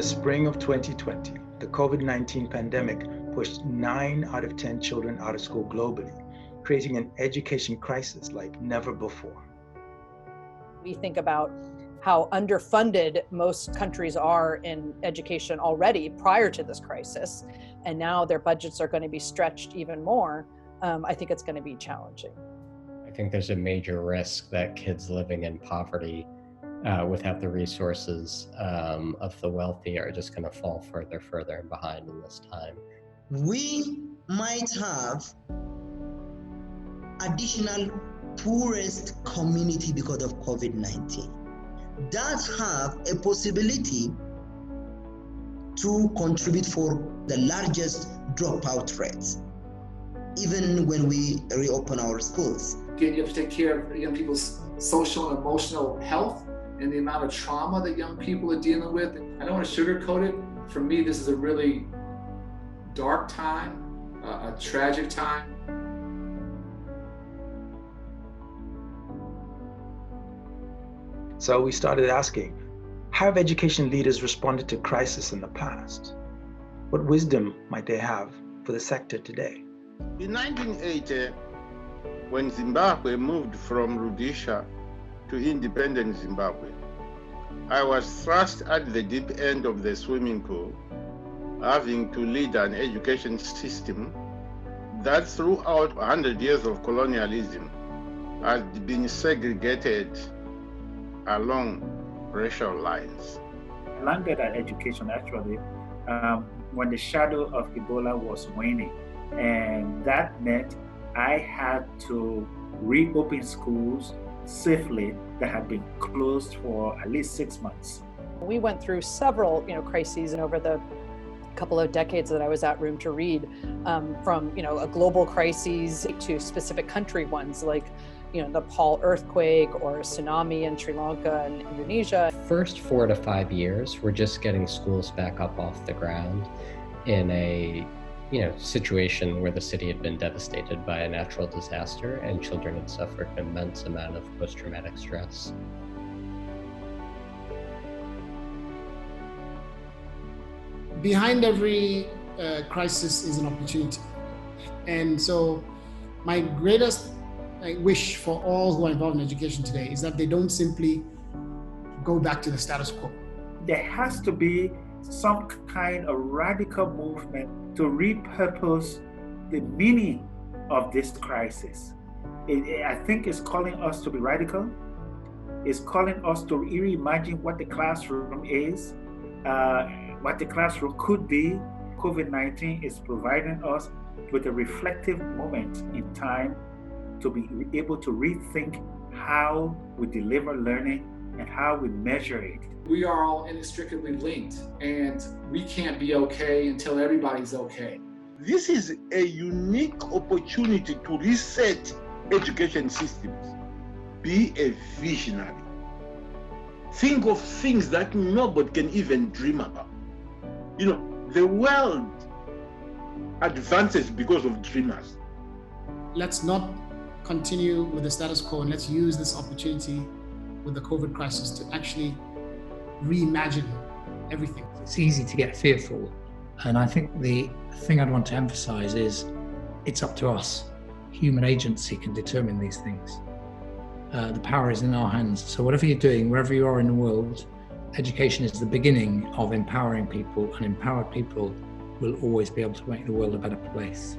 the spring of 2020, the COVID-19 pandemic pushed 9 out of 10 children out of school globally, creating an education crisis like never before. We think about how underfunded most countries are in education already prior to this crisis, and now their budgets are going to be stretched even more. I think it's going to be challenging. I think there's a major risk that kids living in poverty without the resources of the wealthy are just going to fall further behind in this time. We might have additional poorest community because of COVID-19 that have a possibility to contribute for the largest dropout rates, even when we reopen our schools. Again, you have to take care of young people's social and emotional health and the amount of trauma that young people are dealing with. I don't want to sugarcoat it. For me, this is a really dark time, a tragic time. So we started asking, how have education leaders responded to crisis in the past? What wisdom might they have for the sector today? In 1980, when Zimbabwe moved from Rhodesia to independent Zimbabwe, I was thrust at the deep end of the swimming pool, having to lead an education system that throughout 100 years of colonialism has been segregated along racial lines. I landed at education actually when the shadow of Ebola was waning, and that meant I had to reopen schools safely that had been closed for at least 6 months. We went through several, crises over the couple of decades that I was at Room to Read, from a global crises to specific country ones like the Nepal earthquake or tsunami in Sri Lanka and Indonesia. First 4 to 5 years, we're just getting schools back up off the ground in a situation where the city had been devastated by a natural disaster and children had suffered an immense amount of post-traumatic stress. Behind every crisis is an opportunity. And so my greatest wish for all who are involved in education today is that they don't simply go back to the status quo. There has to be some kind of radical movement to repurpose the meaning of this crisis. I think it's calling us to be radical. It's calling us to reimagine what the classroom is, what the classroom could be. COVID-19 is providing us with a reflective moment in time to be able to rethink how we deliver learning and how we measure it. We are all inextricably linked, and we can't be okay until everybody's okay. This is a unique opportunity to reset education systems. Be a visionary. Think of things that nobody can even dream about. The world advances because of dreamers. Let's not continue with the status quo, and let's use this opportunity with the COVID crisis to actually reimagine everything. It's easy to get fearful, and I think the thing I'd want to emphasize is it's up to us. Human agency can determine these things. The power is in our hands. So whatever you're doing, wherever you are in the world, education is the beginning of empowering people, and empowered people will always be able to make the world a better place.